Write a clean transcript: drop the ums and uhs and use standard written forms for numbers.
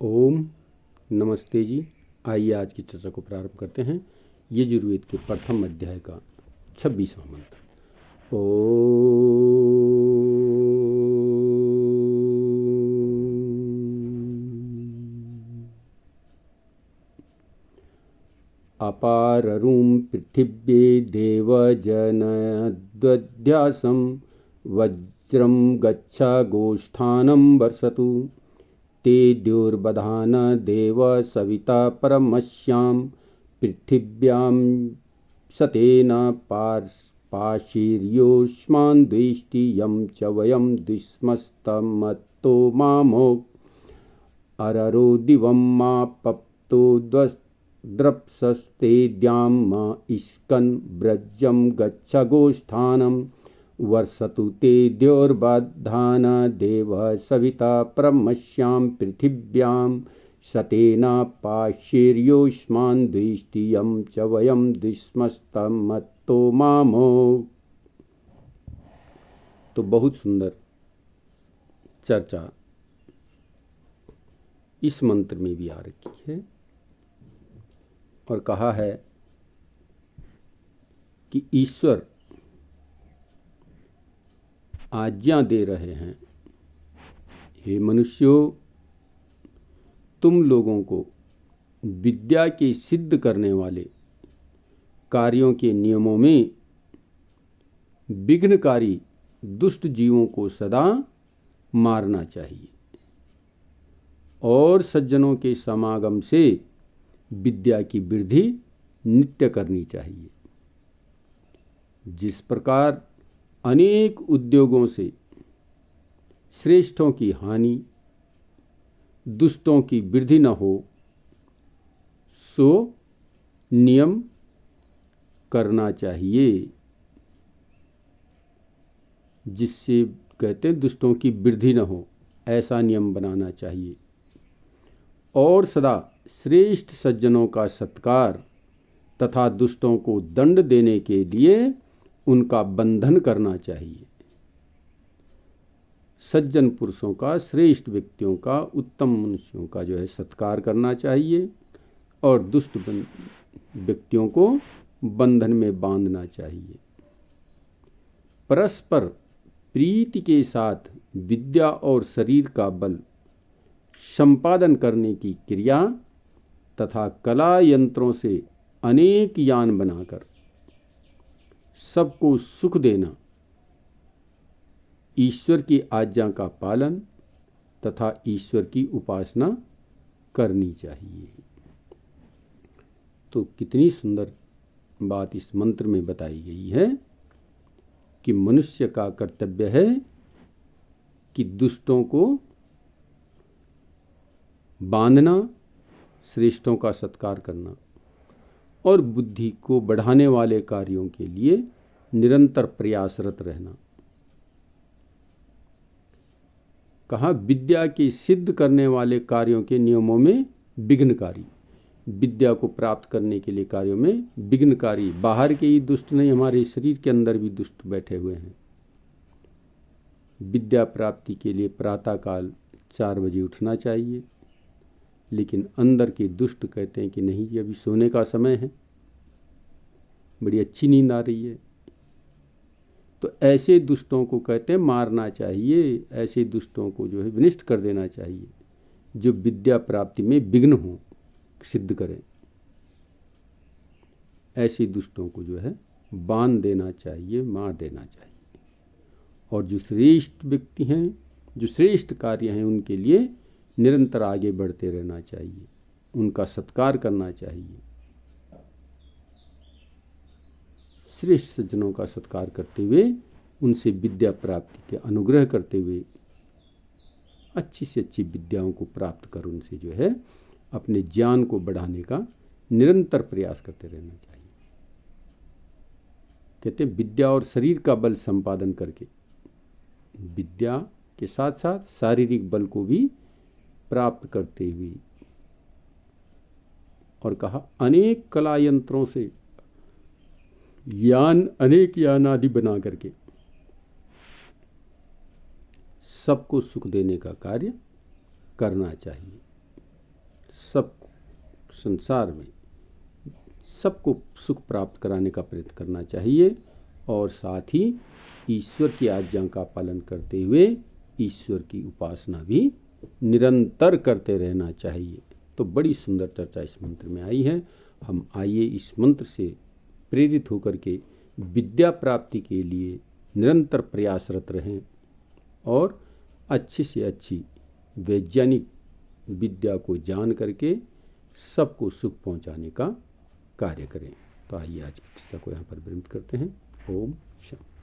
ओम नमस्ते जी। आइए आज की चर्चा को प्रारंभ करते हैं। यजुर्वेद के प्रथम अध्याय का 26वां मंत्र। अपाररूं पृथिव्ये देवजनद्वध्यासं वज्रं गच्छ गोष्ठानं वर्षतु ते द्युर्बधान देव सविता परमस्यां पृथिव्यां सतेन पाशीर्योष्मान् द्वेष्टि यं च वयं द्विस्मस्तमत्तो मामोक् अररो दिवं मा पप्तो द्रप्सस्तेद्यां मा इष्कन् व्रजं गच्छ गोष्ठानं वर्षतु ते द्योर्बधान देव सविता परमस्यां पृथिव्यां सतेन पाशीर्योष्मान् द्वेष्टि यं च वयं द्विस्मस्तमत्तो मामो। तो बहुत सुंदर चर्चा इस मंत्र में भी आ रखी है और कहा है कि ईश्वर आज्ञा दे रहे हैं, हे मनुष्यों, तुम लोगों को विद्या के सिद्ध करने वाले कार्यों के नियमों में विघ्नकारी दुष्ट जीवों को सदा मारना चाहिए और सज्जनों के समागम से विद्या की वृद्धि नित्य करनी चाहिए। जिस प्रकार अनेक उद्योगों से श्रेष्ठों की हानि, दुष्टों की वृद्धि न हो, सो नियम करना चाहिए। जिससे कहते हैं दुष्टों की वृद्धि न हो, ऐसा नियम बनाना चाहिए और सदा श्रेष्ठ सज्जनों का सत्कार तथा दुष्टों को दंड देने के लिए उनका बंधन करना चाहिए। सज्जन पुरुषों का, श्रेष्ठ व्यक्तियों का, उत्तम मनुष्यों का जो है सत्कार करना चाहिए और दुष्ट व्यक्तियों को बंधन में बांधना चाहिए। परस्पर प्रीति के साथ विद्या और शरीर का बल संपादन करने की क्रिया तथा कला यंत्रों से अनेक यान बनाकर सबको सुख देना, ईश्वर की आज्ञा का पालन तथा ईश्वर की उपासना करनी चाहिए। तो कितनी सुंदर बात इस मंत्र में बताई गई है कि मनुष्य का कर्तव्य है कि दुष्टों को बांधना, श्रेष्ठों का सत्कार करना और बुद्धि को बढ़ाने वाले कार्यों के लिए निरंतर प्रयासरत रहना। कहा विद्या के सिद्ध करने वाले कार्यों के नियमों में विघ्नकारी, विद्या को प्राप्त करने के लिए कार्यों में विघ्नकारी, बाहर के ही दुष्ट नहीं, हमारे शरीर के अंदर भी दुष्ट बैठे हुए हैं। विद्या प्राप्ति के लिए प्रातःकाल 4 बजे उठना चाहिए, लेकिन अंदर के दुष्ट कहते हैं कि नहीं, ये अभी सोने का समय है, बड़ी अच्छी नींद आ रही है। तो ऐसे दुष्टों को कहते हैं मारना चाहिए, ऐसे दुष्टों को जो है विनष्ट कर देना चाहिए जो विद्या प्राप्ति में विघ्न हो, सिद्ध करें। ऐसे दुष्टों को जो है बांध देना चाहिए, मार देना चाहिए। और जो श्रेष्ठ व्यक्ति हैं, जो श्रेष्ठ कार्य हैं, उनके लिए निरंतर आगे बढ़ते रहना चाहिए, उनका सत्कार करना चाहिए। श्रेष्ठ सज्जनों का सत्कार करते हुए उनसे विद्या प्राप्ति के अनुग्रह करते हुए अच्छी से अच्छी विद्याओं को प्राप्त कर उनसे जो है अपने ज्ञान को बढ़ाने का निरंतर प्रयास करते रहना चाहिए। कहते हैं विद्या और शरीर का बल संपादन करके, विद्या के साथ साथ शारीरिक बल को भी प्राप्त करते हुए, और कहा अनेक कला यंत्रों से अनेक यान आदि बना करके सबको सुख देने का कार्य करना चाहिए। सब संसार में सबको सुख प्राप्त कराने का प्रयत्न करना चाहिए और साथ ही ईश्वर की आज्ञा का पालन करते हुए ईश्वर की उपासना भी निरंतर करते रहना चाहिए। तो बड़ी सुंदर चर्चा इस मंत्र में आई है। हम आइए इस मंत्र से प्रेरित होकर के विद्या प्राप्ति के लिए निरंतर प्रयासरत रहें और अच्छी से अच्छी वैज्ञानिक विद्या को जान करके सबको सुख पहुंचाने का कार्य करें। तो आइए आज की चर्चा को यहाँ पर विराम करते हैं। ओम शांति।